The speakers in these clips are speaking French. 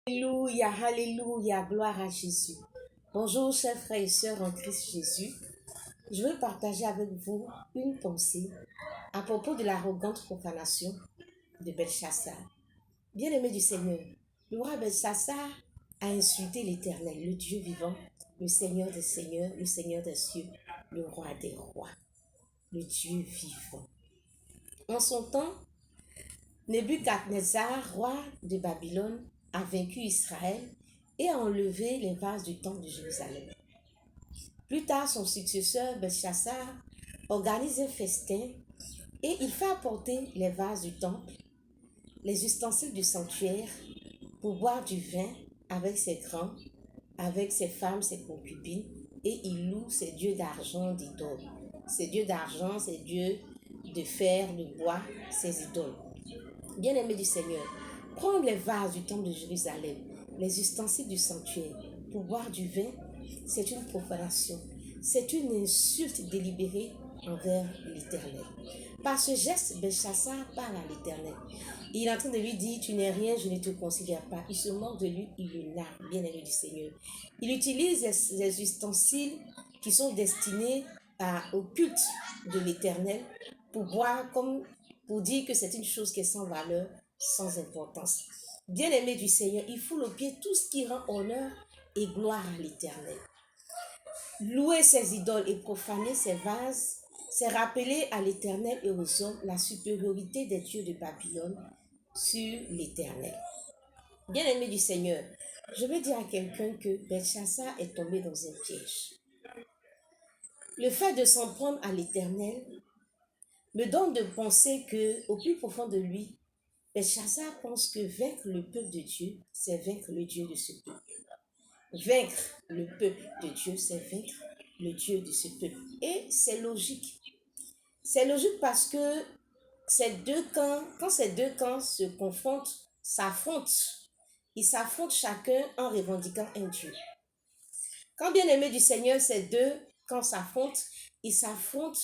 Alléluia, alléluia, gloire à Jésus. Bonjour, chers frères et sœurs en Christ Jésus. Je veux partager avec vous une pensée à propos de l'arrogante profanation de Belchassar. Bien-aimé du Seigneur, le roi Belchassar a insulté l'Éternel, le Dieu vivant, le Seigneur des seigneurs, le Seigneur des cieux, le roi des rois, le Dieu vivant. En son temps, Nebuchadnezzar, roi de Babylone, a vaincu Israël et a enlevé les vases du temple de Jérusalem. Plus tard, son successeur, Belchassar, organise un festin et il fait apporter les vases du temple, les ustensiles du sanctuaire, pour boire du vin avec ses grands, avec ses femmes, ses concubines, et il loue ses dieux d'argent d'idoles. Ses dieux d'argent, ses dieux de fer, de bois, ses idoles. Bien-aimés du Seigneur, prendre les vases du temple de Jérusalem, les ustensiles du sanctuaire, pour boire du vin, c'est une profanation. C'est une insulte délibérée envers l'Éternel. Par ce geste, Belchassar parle à l'Éternel. Il est en train de lui dire, tu n'es rien, je ne te considère pas. Il se moque de lui, il le nargue, bien-aimé du Seigneur. Il utilise les ustensiles qui sont destinés au culte de l'Éternel pour boire comme pour dire que c'est une chose qui est sans valeur, sans importance. Bien-aimé du Seigneur, il foule au pied tout ce qui rend honneur et gloire à l'Éternel. Louer ses idoles et profaner ses vases, c'est rappeler à l'Éternel et aux hommes la supériorité des dieux de Babylone sur l'Éternel. Bien-aimé du Seigneur, je veux dire à quelqu'un que Belchassar est tombé dans un piège. Le fait de s'en prendre à l'Éternel me donne de penser que, au plus profond de lui, Belchassar pense que vaincre le peuple de Dieu, c'est vaincre le Dieu de ce peuple. Vaincre le peuple de Dieu, c'est vaincre le Dieu de ce peuple. Et c'est logique. C'est logique parce que quand ces deux camps se confrontent, s'affrontent, ils s'affrontent chacun en revendiquant un Dieu. Quand bien aimé du Seigneur, ces deux camps s'affrontent, ils s'affrontent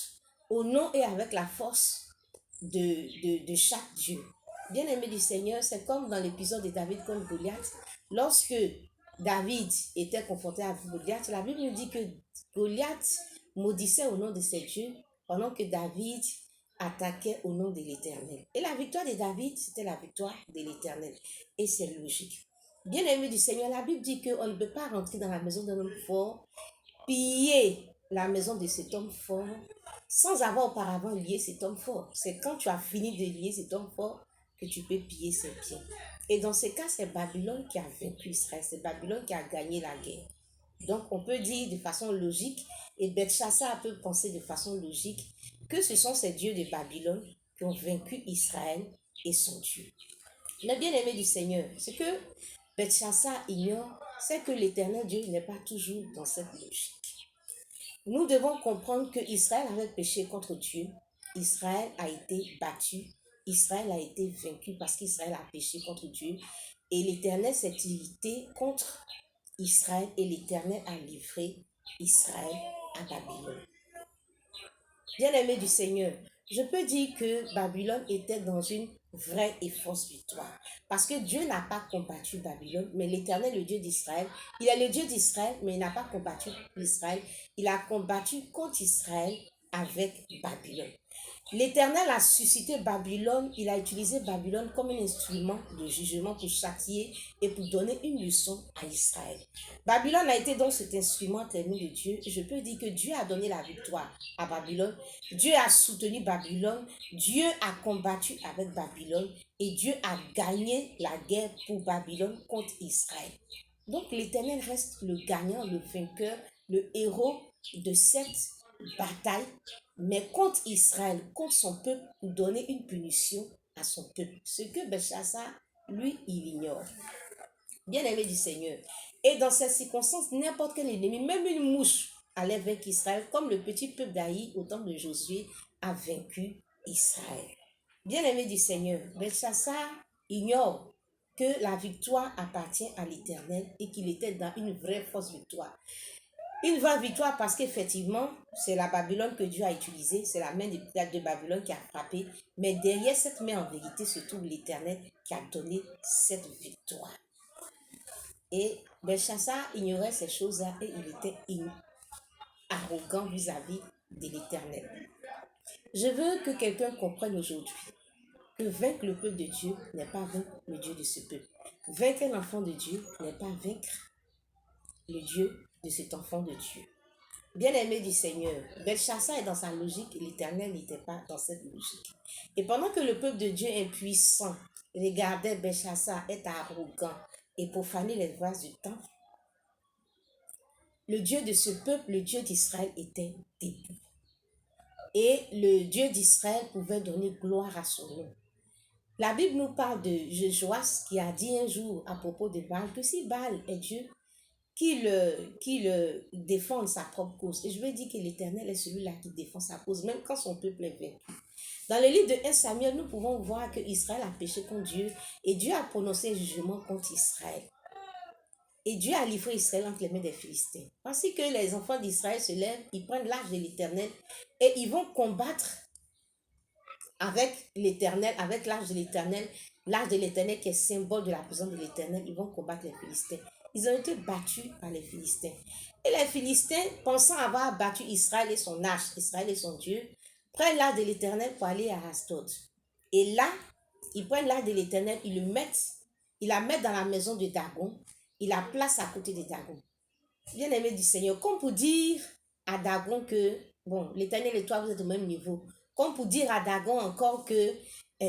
au nom et avec la force de chaque Dieu. Bien-aimé du Seigneur, c'est comme dans l'épisode de David contre Goliath. Lorsque David était confronté à Goliath, la Bible nous dit que Goliath maudissait au nom de ses dieux pendant que David attaquait au nom de l'Éternel. Et la victoire de David, c'était la victoire de l'Éternel. Et c'est logique. Bien-aimé du Seigneur, la Bible dit qu'on ne peut pas rentrer dans la maison d'un homme fort, piller la maison de cet homme fort, sans avoir auparavant lié cet homme fort. C'est quand tu as fini de lier cet homme fort que tu peux piller ses biens. Et dans ce cas, c'est Babylone qui a vaincu Israël. C'est Babylone qui a gagné la guerre. Donc, on peut dire de façon logique, et Belchassar peut penser de façon logique, que ce sont ces dieux de Babylone qui ont vaincu Israël et son Dieu. Mais bien aimé du Seigneur, ce que Belchassar ignore, c'est que l'Éternel Dieu n'est pas toujours dans cette logique. Nous devons comprendre que Israël avait péché contre Dieu. Israël a été battu. Israël a été vaincu parce qu'Israël a péché contre Dieu. Et l'Éternel s'est irrité contre Israël et l'Éternel a livré Israël à Babylone. Bien-aimé du Seigneur, je peux dire que Babylone était dans une vraie et fausse victoire. Parce que Dieu n'a pas combattu Babylone, mais l'Éternel, le Dieu d'Israël, il est le Dieu d'Israël, mais il n'a pas combattu Israël. Il a combattu contre Israël avec Babylone. L'Éternel a suscité Babylone, il a utilisé Babylone comme un instrument de jugement pour châtier et pour donner une leçon à Israël. Babylone a été donc cet instrument terminé de Dieu. Je peux dire que Dieu a donné la victoire à Babylone. Dieu a soutenu Babylone. Dieu a combattu avec Babylone. Et Dieu a gagné la guerre pour Babylone contre Israël. Donc l'Éternel reste le gagnant, le vainqueur, le héros de cette bataille, mais contre Israël, contre son peuple, pour donner une punition à son peuple. Ce que Belchassar, lui, il ignore. Bien-aimé du Seigneur. Et dans ces circonstances, n'importe quel ennemi, même une mouche, allait vaincre Israël, comme le petit peuple d'Aï, au temps de Josué, a vaincu Israël. Bien-aimé du Seigneur, Belchassar ignore que la victoire appartient à l'Éternel et qu'il était dans une vraie fausse victoire. Une vraie victoire parce qu'effectivement, c'est la Babylone que Dieu a utilisée, c'est la main de Babylone qui a frappé, mais derrière cette main en vérité se trouve l'Éternel qui a donné cette victoire. Et Belshazzar ignorait ces choses-là et il était arrogant vis-à-vis de l'Éternel. Je veux que quelqu'un comprenne aujourd'hui que vaincre le peuple de Dieu n'est pas vaincre le Dieu de ce peuple. Vaincre un enfant de Dieu n'est pas vaincre le Dieu de cet enfant de Dieu. Bien-aimé du Seigneur, Belshazzar est dans sa logique, l'Éternel n'était pas dans cette logique. Et pendant que le peuple de Dieu impuissant regardait Belshazzar être arrogant et profaner les vases du temple, le Dieu de ce peuple, le Dieu d'Israël, était debout. Et le Dieu d'Israël pouvait donner gloire à son nom. La Bible nous parle de Joas qui a dit un jour à propos de Baal que si Baal est Dieu, qu'il défende sa propre cause. Et je veux dire que l'Éternel est celui-là qui défend sa cause, même quand son peuple est vaincu. Dans le livre de 1 Samuel, nous pouvons voir que Israël a péché contre Dieu et Dieu a prononcé un jugement contre Israël. Et Dieu a livré Israël entre les mains des Philistins. Ainsi que les enfants d'Israël se lèvent, ils prennent l'arche de l'Éternel et ils vont combattre avec l'Éternel, avec l'arche de l'Éternel qui est symbole de la présence de l'Éternel, ils vont combattre les Philistins. Ils ont été battus par les Philistins. Et les Philistins, pensant avoir battu Israël et son arche, Israël et son Dieu, prennent l'arche de l'Éternel pour aller à Asdod. Et là, ils prennent l'arche de l'Éternel, ils la mettent dans la maison de Dagon, ils la placent à côté de Dagon. Bien-aimé du Seigneur, comme pour dire à Dagon que, bon, l'Éternel et toi, vous êtes au même niveau. Comme pour dire à Dagon encore que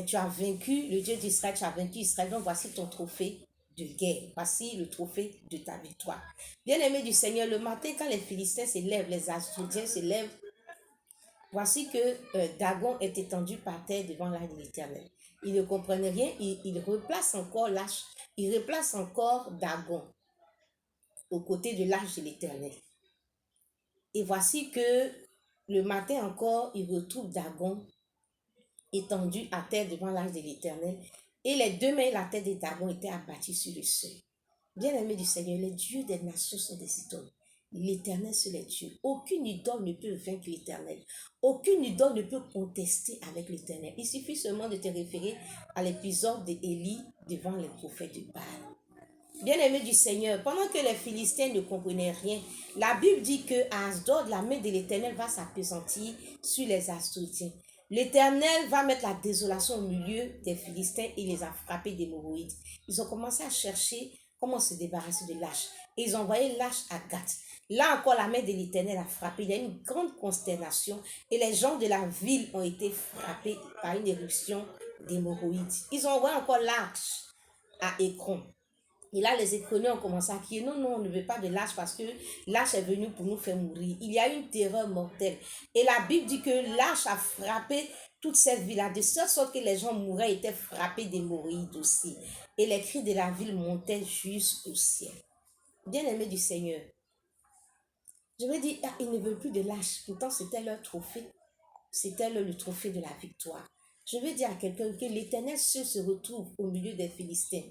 tu as vaincu le Dieu d'Israël, tu as vaincu Israël, donc voici ton trophée de guerre. Voici le trophée de ta victoire. Bien-aimé du Seigneur, le matin, quand les Philistins se lèvent, les Asdodiens se lèvent, voici que Dagon est étendu par terre devant l'arche de l'Éternel. Il ne comprenait rien, il replace encore l'arche, il replace encore Dagon aux côtés de l'arche de l'Éternel. Et voici que le matin encore, il retrouve Dagon étendu à terre devant l'arche de l'Éternel. Et les deux mains et la tête de Dagon étaient abattues sur le seuil. Bien-aimé du Seigneur, les dieux des nations sont des idoles. L'Éternel, c'est les dieux. Aucune idole ne peut vaincre l'Éternel. Aucune idole ne peut contester avec l'Éternel. Il suffit seulement de te référer à l'épisode d'Élie devant les prophètes de Baal. Bien-aimé du Seigneur, pendant que les Philistins ne comprenaient rien, la Bible dit que à Asdod, la main de l'Éternel va s'appesantir sur les Asdodiens. L'Éternel va mettre la désolation au milieu des Philistins et les a frappés d'hémorroïdes. Ils ont commencé à chercher comment se débarrasser de l'arche. Et ils ont envoyé l'arche à Gath. Là encore, la main de l'Éternel a frappé. Il y a une grande consternation et les gens de la ville ont été frappés par une éruption d'hémorroïdes. Ils ont envoyé encore l'arche à Écron. Et là, les Écroniens ont commencé à crier, non, non, on ne veut pas de l'arche parce que l'arche est venue pour nous faire mourir. Il y a une terreur mortelle. Et la Bible dit que l'arche a frappé toute cette ville-là, de sorte que les gens mouraient, étaient frappés d'hémorroïdes aussi. Et les cris de la ville montaient jusqu'au ciel. Bien-aimés du Seigneur, je me dis, ils ne veulent plus de l'arche. Pourtant, c'était leur trophée. C'était le trophée de la victoire. Je veux dire à quelqu'un que l'Éternel seul se retrouve au milieu des Philistins.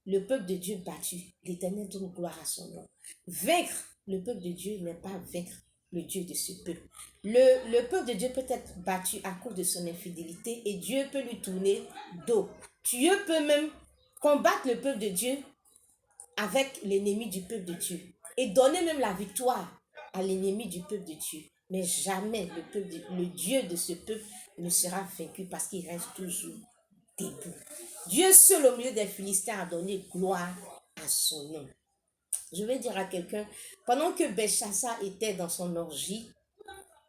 Le peuple de Dieu battu, l'Éternel donne gloire à son nom. Vaincre le peuple de Dieu n'est pas vaincre le Dieu de ce peuple. Le peuple de Dieu peut être battu à cause de son infidélité et Dieu peut lui tourner dos. Dieu peut même combattre le peuple de Dieu avec l'ennemi du peuple de Dieu et donner même la victoire à l'ennemi du peuple de Dieu. Mais jamais le Dieu de ce peuple ne sera vaincu parce qu'il reste toujours debout. Dieu seul au milieu des Philistins a donné gloire à son nom. Je vais dire à quelqu'un, pendant que Belshazzar était dans son orgie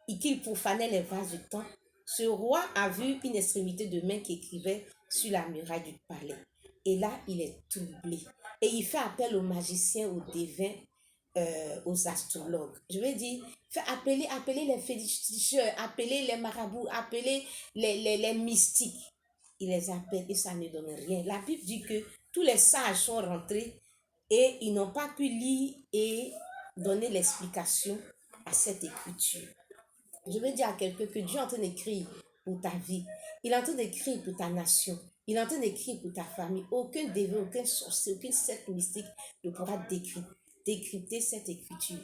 et qu'il profanait les vases du temple, ce roi a vu une extrémité de main qui écrivait sur la muraille du palais. Et là, il est troublé. Et il fait appel aux magiciens, aux devins, aux astrologues. Je vais dire, appeler les féticheurs, appeler les marabouts, appeler les mystiques. Il les appelle et ça ne donne rien. La Bible dit que tous les sages sont rentrés et ils n'ont pas pu lire et donner l'explication à cette écriture. Je veux dire à quelqu'un que Dieu est en train d'écrire pour ta vie. Il est en train d'écrire pour ta nation. Il est en train d'écrire pour ta famille. Aucun dévin, aucun sorcier, aucun secte mystique ne pourra décrypter cette écriture.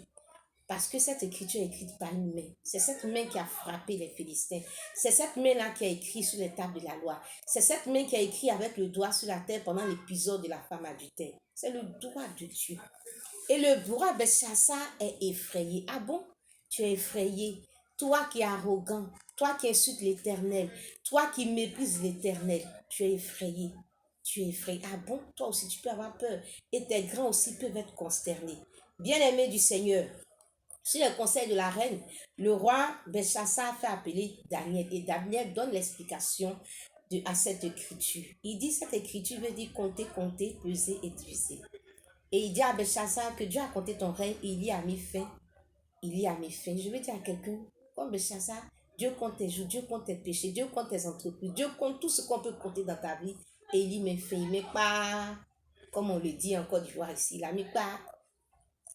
Parce que cette écriture est écrite par une main. C'est cette main qui a frappé les Philistins. C'est cette main-là qui a écrit sur les tables de la loi. C'est cette main qui a écrit avec le doigt sur la terre pendant l'épisode de la femme adultère. C'est le doigt de Dieu. Et le roi Belshazzar est effrayé. Ah bon? Tu es effrayé. Toi qui es arrogant, toi qui insultes l'Éternel, toi qui méprises l'Éternel, tu es effrayé. Tu es effrayé. Ah bon? Toi aussi, tu peux avoir peur. Et tes grands aussi peuvent être consternés. Bien-aimé du Seigneur, sur le conseil de la reine, le roi Belshazzar fait appeler Daniel. Et Daniel donne l'explication à cette écriture. Il dit cette écriture veut dire compter, compter, peser et diviser. Et il dit à Belshazzar que Dieu a compté ton règne et il y a mis fin. Il y a mis fin. Je veux dire à quelqu'un, comme Belshazzar, Dieu compte tes jours, Dieu compte tes péchés, Dieu compte tes entreprises, Dieu compte tout ce qu'on peut compter dans ta vie. Et il y met fin. Il met pas, comme on le dit en Côte d'Ivoire ici, il a mis pas.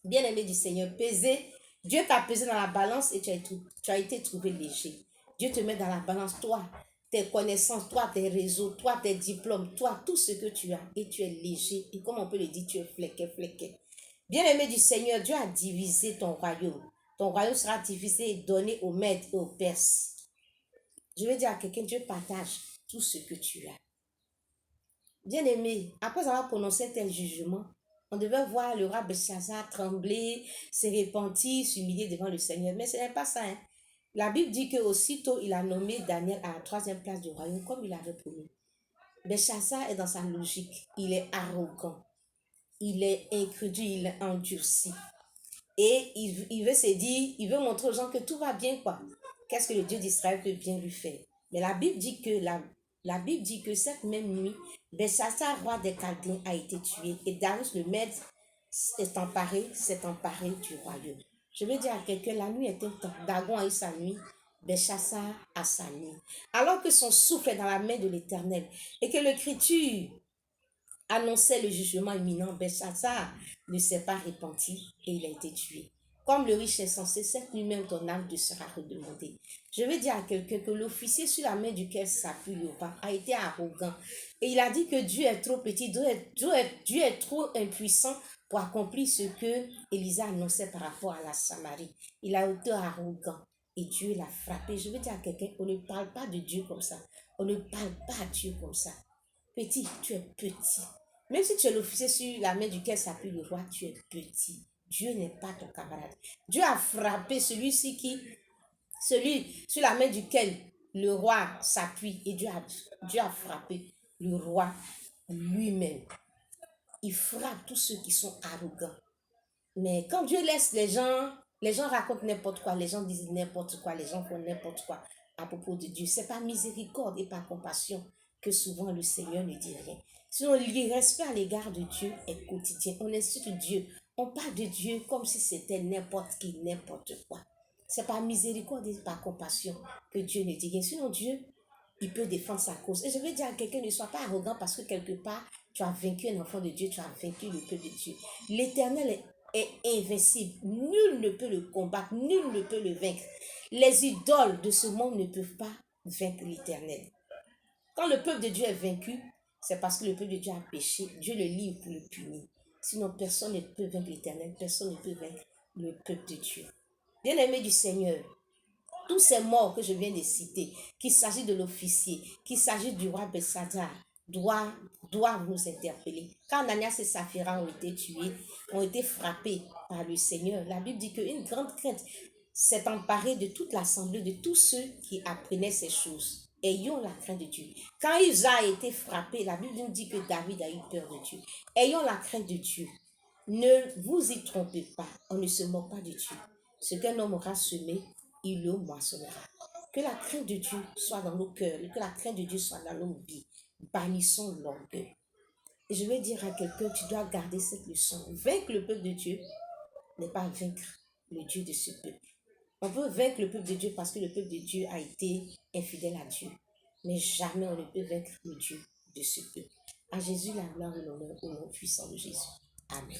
Bien-aimé du Seigneur, peser. Dieu t'a pesé dans la balance et tu as été trouvé léger. Dieu te met dans la balance, toi, tes connaissances, toi, tes réseaux, toi, tes diplômes, toi, tout ce que tu as. Et tu es léger. Et comme on peut le dire, tu es fléqué, fléqué. Bien-aimé du Seigneur, Dieu a divisé ton royaume. Ton royaume sera divisé et donné aux Mèdes et aux Perses. Je veux dire à quelqu'un, Dieu partage tout ce que tu as. Bien-aimé, après avoir prononcé tel jugement, on devait voir le roi Belshazzar trembler, se repentir, s'humilier devant le Seigneur. Mais ce n'est pas ça. Hein. La Bible dit qu'aussitôt il a nommé Daniel à la 3e place du royaume, comme il avait promis. Belshazzar est dans sa logique. Il est arrogant. Il est incrédule, il est endurci. Et il veut se dire, il veut montrer aux gens que tout va bien, quoi. Qu'est-ce que le Dieu d'Israël peut bien lui faire? Mais la Bible dit que cette même nuit, Belshazzar, roi des Chaldéens, a été tué. Et Darius le Mède s'est emparé du royaume. Je veux dire à quelqu'un, la nuit est un temps. Dagon a eu sa nuit, Belshazzar a sa nuit. Alors que son souffle est dans la main de l'Éternel et que l'Écriture annonçait le jugement imminent, Belshazzar ne s'est pas repenti et il a été tué. Comme le riche est censé, cette nuit même ton âme te sera redemandée. Je veux dire à quelqu'un que l'officier sur la main duquel s'appuie le roi a été arrogant. Et il a dit que Dieu est trop petit, Dieu est trop impuissant pour accomplir ce que Élisa annonçait par rapport à la Samarie. Il a été arrogant et Dieu l'a frappé. Je veux dire à quelqu'un, on ne parle pas de Dieu comme ça. On ne parle pas à Dieu comme ça. Petit, tu es petit. Même si tu es l'officier sur la main duquel s'appuie le roi, tu es petit. Dieu n'est pas ton camarade. Dieu a frappé celui sur la main duquel le roi s'appuie. Et Dieu a frappé le roi lui-même. Il frappe tous ceux qui sont arrogants. Mais quand Dieu laisse les gens racontent n'importe quoi, les gens disent n'importe quoi, les gens font n'importe quoi à propos de Dieu. C'est par miséricorde et par compassion que souvent le Seigneur ne dit rien. Sinon, l'irrespect à l'égard de Dieu est quotidien. On insulte Dieu. On parle de Dieu comme si c'était n'importe qui, n'importe quoi. C'est par miséricorde et par compassion que Dieu ne dit rien. Sinon, Dieu, il peut défendre sa cause. Et je veux dire à quelqu'un, ne sois pas arrogant parce que quelque part, tu as vaincu un enfant de Dieu, tu as vaincu le peuple de Dieu. L'Éternel est invincible. Nul ne peut le combattre, nul ne peut le vaincre. Les idoles de ce monde ne peuvent pas vaincre l'Éternel. Quand le peuple de Dieu est vaincu, c'est parce que le peuple de Dieu a péché. Dieu le livre pour le punir. Sinon, personne ne peut vaincre l'Éternel, personne ne peut vaincre le peuple de Dieu. Bien-aimé du Seigneur, tous ces morts que je viens de citer, qu'il s'agit de l'officier, qu'il s'agit du roi Belshazzar, doivent nous interpeller. Quand Ananias et Saphira ont été tués, ont été frappés par le Seigneur, la Bible dit qu'une grande crainte s'est emparée de toute l'assemblée, de tous ceux qui apprenaient ces choses. Ayons la crainte de Dieu. Quand Usa a été frappé, la Bible nous dit que David a eu peur de Dieu. Ayons la crainte de Dieu. Ne vous y trompez pas, on ne se moque pas de Dieu. Ce qu'un homme aura semé, il le moissonnera. Que la crainte de Dieu soit dans nos cœurs, que la crainte de Dieu soit dans nos vies. Bannissons l'orgueil. Et je vais dire à quelqu'un, tu dois garder cette leçon. Vaincre le peuple de Dieu n'est pas vaincre le Dieu de ce peuple. On peut vaincre le peuple de Dieu parce que le peuple de Dieu a été infidèle à Dieu. Mais jamais on ne peut vaincre le Dieu de ce peuple. À Jésus la gloire et l'honneur au nom puissant de Jésus. Amen.